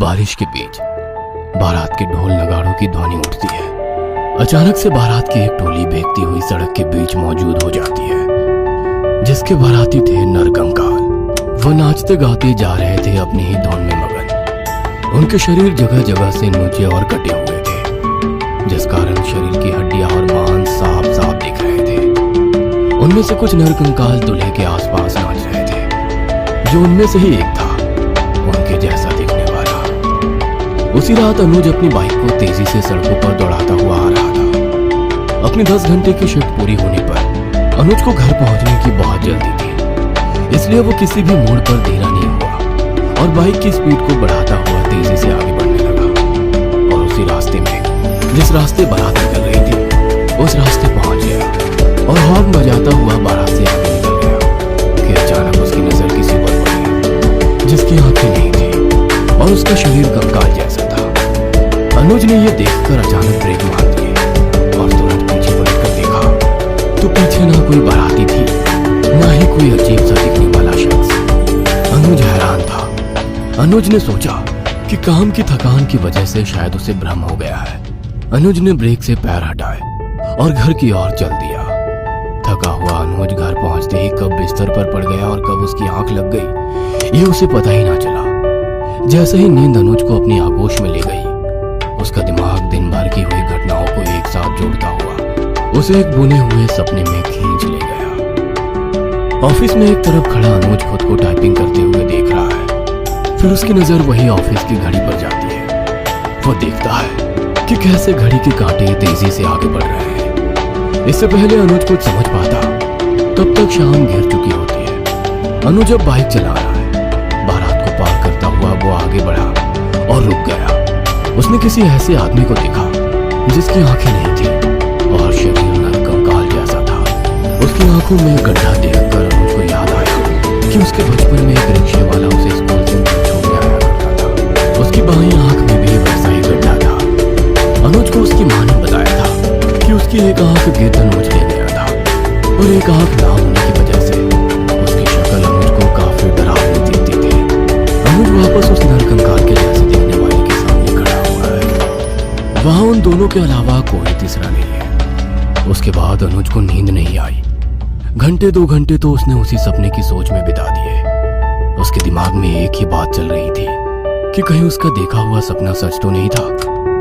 बारिश के बीच बारात के ढोल नगाड़ों की ध्वनि उठती है। अचानक से बारात की एक टोली बेहती हुई सड़क के बीच मौजूद हो जाती है, जिसके बाराती थे नरकंकाल। वो नाचते गाते जा रहे थे अपनी ही धुन में मगन। उनके शरीर जगह जगह से नीचे और कटे हुए थे, जिस कारण शरीर की हड्डियां और मांस साफ साफ दिख रहे थे। उनमें से कुछ नरकंकाल दूल्हे के आसपास नाच रहे थे, जो उनमें से ही एक था उनके जैसा दिखने वाला। उसी रात अनुज अपनी बाइक को तेजी से सड़कों पर दौड़ाता हुआ आ रहा था। अपनी 10 घंटे की शिफ्ट पूरी होने पर अनुज को घर पहुंचने की बहुत जल्दी थी, इसलिए वो किसी भी मोड़ पर धीरा नहीं हुआ और बाइक की स्पीड को बढ़ाता हुआ तेजी से आगे बढ़ने लगा। और उसी रास्ते में जिस रास्ते बारात निकल रही थी, उस रास्ते पहुंच गया और हॉर्न बजाता हुआ बारात से आगे निकल गया कि अचानक उसकी नजर किसी पर पड़ी, जिसकी आंखें नहीं थी और उसका शरीर कंकाल जैसा था। अनुज ने यह देखकर अचानक ब्रेक मार दिए और तुरंत पीछे पलटकर देखा तो पीछे ना कोई बाराती थी, ना ही कोई अजीब सा दिखने वाला शख्स। अनुज हैरान था। अनुज ने सोचा कि काम की थकान की वजह से शायद उसे भ्रम हो गया है। अनुज ने ब्रेक से पैर हटाए और घर की ओर चल दिया। थका हुआ अनुज घर पहुंचते ही कब बिस्तर पर पड़ गया और कब उसकी आंख लग गई, ये उसे पता ही ना चला। जैसे ही नींद अनुज को अपनी आगोश में ले गई, उसका दिमाग दिन भर की हुई घटनाओं को एक साथ जोड़ता हुआ उसे एक बुने हुए सपने में खींच ले गया। ऑफिस में एक तरफ खड़ा अनुज खुद को टाइपिंग करते हुए देख रहा है। फिर उसकी नजर वही ऑफिस की घड़ी पर जाती है। वो देखता है कि कैसे घड़ी के कांटे तेजी से आगे बढ़ रहे हैं। इससे पहले अनुज कुछ समझ पाता, तब तक शाम घिर चुकी होती है। अनुज अब बाइक चला रहा है। बारात को पार करता हुआ वो आगे बढ़ा और रुक गया। उसने किसी ऐसे आदमी को देखा जिसकी आंखें नहीं थी और शरीर नरकंकाल जैसा था। उसकी आंखों में गड्ढा देखकर अनुज को याद आया कि उसके बचपन में एक रिक्शे वाला उसे स्कूल से छोड़ने आया करता था। उसकी बाईं आंख में भी वैसा ही गड्ढा था। अनुज को उसकी मां ने बताया था कि उसकी एक आंख गिद्ध नोच ले गया था और एक आंख ना होने की वजह से उसकी शक्ल अनुज को काफी डरावनी दिखती थी। अनुज वापस उस नरकंकाल के जैसे दिखने वाले के सामने खड़ा हुआ है। वहां उन दोनों के अलावा कोई तीसरा नहीं है। उसके बाद अनुज को नींद नहीं आई। घंटे 2 घंटे तो उसने उसी सपने की सोच में बिता दिए। उसके दिमाग में एक ही बात चल रही थी कि कहीं उसका देखा हुआ सपना सच तो नहीं था।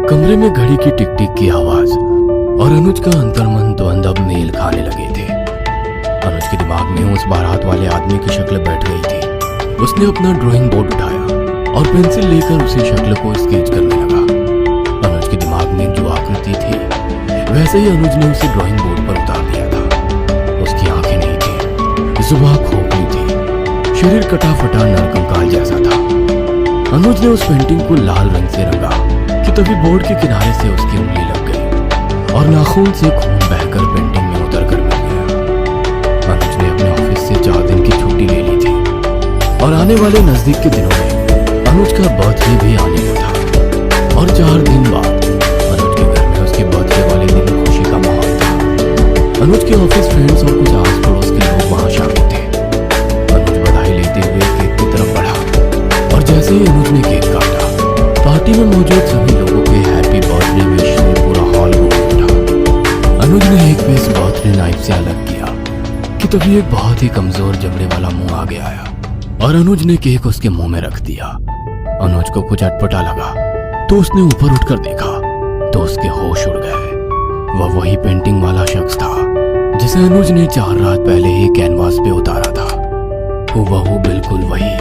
कमरे में घड़ी की टिक टिक की आवाज और अनुज का अंतर्मन द्वंद्व अब मेल खाने लगे थे। अनुज के दिमाग में उस बारात वाले आदमी की शक्ल बैठ गई थी। उसने अपना ड्राइंग बोर्ड उठाया और पेंसिल लेकर उसी शक्ल को स्केच करने लगा। अनुज के दिमाग में जो आकृति थी वैसे ही अनुज ने उसे ड्राइंग बोर्ड पर उतार दिया था। उसकी आंखें नहीं थी, जुबान खोखली थी, शरीर कटा फटा नरकंकाल जैसा था। अनुज ने उस पेंटिंग को लाल रंग से रंगा कि तभी बोर्ड के किनारे से उसकी उंगली लग गई और नाखून से खून बहकर पेंटिंग में उतर कर मिल गया। अनुज ने अपने ऑफिस से 4 दिन की छुट्टी ले ली थी और आने वाले नजदीक के दिनों में अनुज का बर्थडे भी आने को था और 4 दिन बाद अनुज के घर में उसके बर्थडे वाले दिन खुशी का माहौल था। अनुज के ऑफिस फ्रेंड्स और कुछ आस पड़ोस के लोग वहां शामिल थे। अनुज बधाई लेते हुए केक की तरफ बढ़ा और जैसे ही अनुज ने केक काटा, पार्टी में मौजूद सभी लोगों के हैप्पी बर्थडे विश से पूरा हॉल गूंज उठा। अनुज ने एक पीस बर्थडे नाइफ से अलग किया कि तभी एक बहुत ही कमजोर जबड़े वाला मुंह आगे आया और अनुज ने केक उसके मुंह में रख दिया। अनुज को कुछ अटपटा लगा तो उसने ऊपर उठकर देखा तो उसके होश उड़ गए। वह वही पेंटिंग वाला शख्स था जिसे अनुज ने 4 रात पहले ही कैनवास पे उतारा था। हुबहू बिल्कुल वही।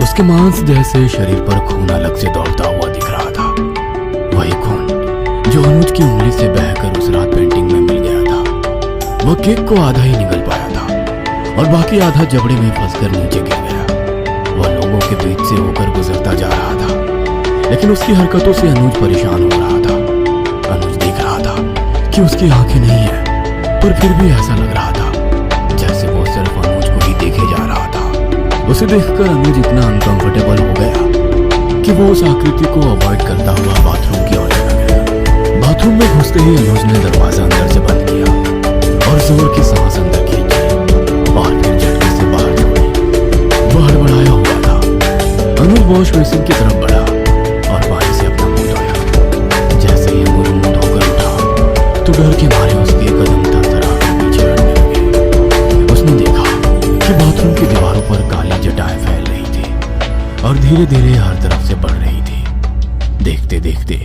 उसके मांस जैसे शरीर पर खून अलग से दौड़ता हुआ दिख रहा था। वही खून जो अनुज की उंगली से बहकर उस रात पेंटिंग में मिल गया था। वह केक को आधा ही निगल पाया था और बाकी आधा जबड़े में फंसकर नीचे गिर गया। वह लोगों के बीच से होकर गुजरता जा रहा था, लेकिन उसकी हरकतों से अनुज परेशान हो रहा था। अनुज देख रहा था कि उसकी आंखें नहीं है, पर फिर भी ऐसा लग रहा था जैसे वो सिर्फ अनुज को ही देखे जा रहा था। उसे देखकर अनुज इतना अनकंफर्टेबल हो गया कि वो उस आकृति को अवॉइड करता हुआ बाथरूम की ओर चला गया। बाथरूम में घुसते ही अनुज ने दरवाजा अंदर से बंद किया और जोर की सांस अंदर खींची और फिर झटके से बाहर छोड़ी। वो हड़बड़ाया हुआ था। अनुज वॉश बेसिन की तरफ बढ़ा धीरे धीरे हर तरफ से बढ़ रही थी। देखते देखते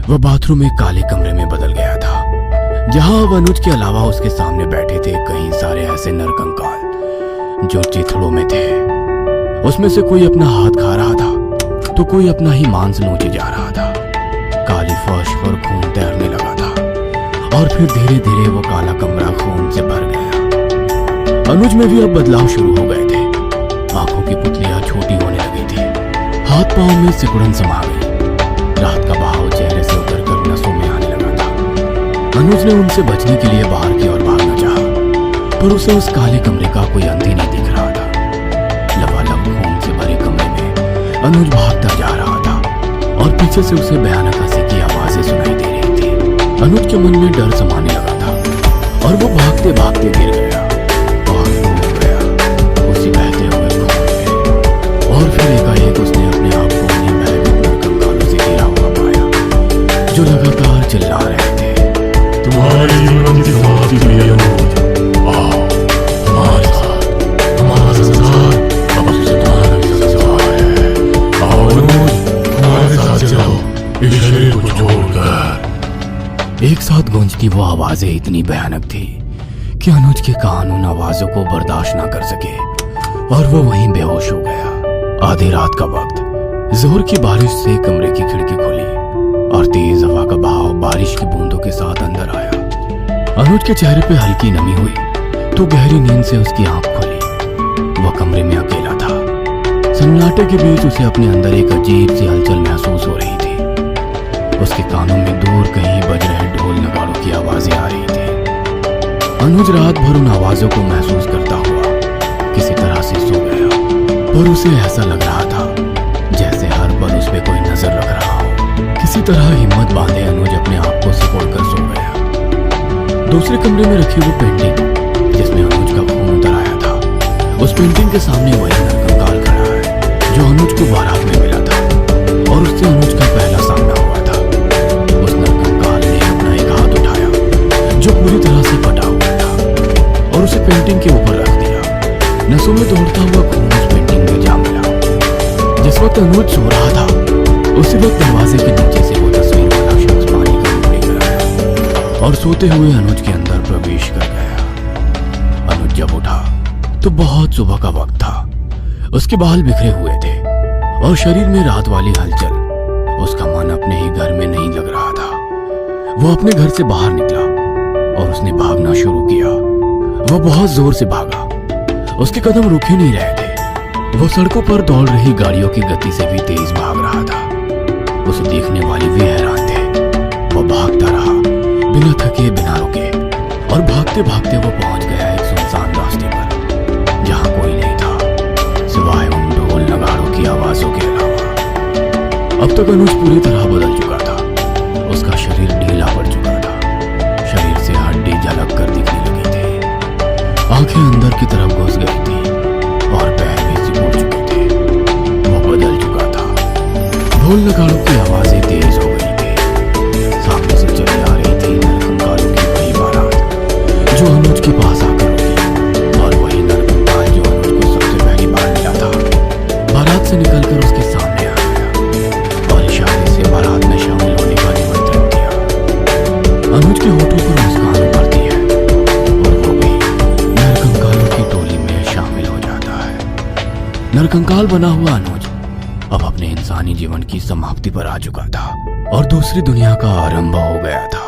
वह बाथरूम में काले कमरे में बदल गया था, जहां अब अनुज के अलावा उसके सामने बैठे थे कई सारे ऐसे नरकंकाल जो चिथड़ों में थे। उसमें से कोई अपना हाथ खा रहा था तो कोई अपना ही मांस नोचे जा रहा था। काली फर्श पर खून तैरने लगा था और फिर धीरे धीरे वो काला कमरा खून से भर गया। अनुज में भी अब बदलाव शुरू हो गए थे। आंखों की पुतलियां छोटी होने लगी थी, हाथ पांव में सिकुड़न समा गई, रात का बहाव चेहरे से उतर कर नसों में आने लगा था। अनुज ने उनसे बचने के लिए बाहर की ओर भागना चाहा, पर उसे उस काले कमरे का कोई अंत ही नहीं दिख रहा था। लबालब खून से भरे कमरे में अनुज भागता जा रहा था और पीछे से उसे भयानक हंसी की आवाजें सुनाई दे रही थी। अनुज के मन में डर समाने लगा था और वो भागते भागते गिर गया और डूब गया उसी बहते हुए खून में। और फिर एकाएक उसने अपने आप को उन्हीं भयभीत नरकंकालों से घिरा हुआ पाया जो लगातार चिल्ला रहे थे, तुम्हारे जीवन की समाप्ति हुई अनुज, आओ हमारे साथ, हमारा संसार अब सुधार है। आओ अनुज, हमारे साथ चलो इस शरीर को छोड़कर। एक साथ गूंजती वो आवाजें इतनी भयानक थी कि अनुज के कान उन आवाजों को बर्दाश्त ना कर सके और वो वहीं बेहोश हो गया। आधी रात का वक्त जोर की बारिश से कमरे की खिड़की खुली और तेज हवा का बहाव बारिश की बूंदों के साथ अंदर आया। अनुज के चेहरे पे हल्की नमी हुई तो गहरी नींद से उसकी आंख खुली। वह कमरे में अकेला था। सन्नाटे के बीच उसे अपने अंदर एक अजीब सी हलचल महसूस हो रही थी। उसके कानों में दूर कहीं बज रहे ढोल नगाड़ों की आवाजें आ रही थी। अनुज रात भर उन आवाजों को महसूस करता हुआ किसी तरह से सो गया, पर उसे ऐसा लग रहा था जैसे हर पल उस पे कोई नजर रख रहा हो। किसी तरह हिम्मत बांधे अनुज अपने आप को सिकोड़ कर सो गया। दूसरे कमरे में रखी वो पेंटिंग जिसमें अनुज का खून उतर आया था, उस पेंटिंग के सामने वही नरकंकाल खड़ा है जो अनुज को बारात में मिला था और उससे अनुज का पहला सामना हुआ था। उस नरकंकाल ने अपना एक हाथ उठाया जो पूरी तरह से फटा हुआ था और उसे पेंटिंग के ऊपर रख दिया। नसों में दौड़ता हुआ खून उस पेंटिंग में जा मिला। जिस वक्त अनुज सो रहा था उसी वक्त दरवाजे के नीचे से वो तस्वीर वाला शख्स पानी का रूप लेकर आया और सोते हुए अनुज के अंदर प्रवेश कर गया। अनुज जब उठा तो बहुत सुबह का वक्त था। उसके बाल बिखरे हुए थे और शरीर में रात वाली हलचल। उसका मन अपने ही घर में नहीं लग रहा था। वो अपने घर से बाहर निकला और उसने भागना शुरू किया। वो बहुत जोर से भागा, उसके कदम रुक ही नहीं रहे थे। वो सड़कों पर दौड़ रही गाड़ियों की गति से भी तेज भाग रहा था। उसे देखने वाले भी हैरान थे। वो भागता रहा बिना थके बिना रुके और भागते भागते वो पहुंच गया एक सुनसान रास्ते पर जहां कोई नहीं था सिवाय उन ढोल नगाड़ों की आवाजों के अलावा। अब तक अनुज पूरी तरह बदल चुका था। उसका शरीर ढीला पड़ चुका था, शरीर से हड्डी झलक कर दिखने लगी थी, आंखें अंदर की तरफ घुस गई थी और पैर भी सिकुड़ चुके थे। वो बदल चुका था। ढोल नगाड़ों की आवाजें तेज हो गई थी। सामने से चली आ रही थी नरकंकालों की वही बारात जो अनुज के पास आकर रुकी और वही नरकंकाल जो अनुज को सबसे पहली बार मिला था बारात से निकलकर उसके सामने आ गया और इशारे से बारात में शामिल होने का निमंत्रण दिया। अनुज के होठों पर मुस्कान उभरती है और वो भी नरकंकालों की टोली में शामिल हो जाता है। नरकंकाल बना हुआ अनुज अब अपने इंसानी जीवन की समाप्ति पर आ चुका था और दूसरी दुनिया का आरंभ हो गया था।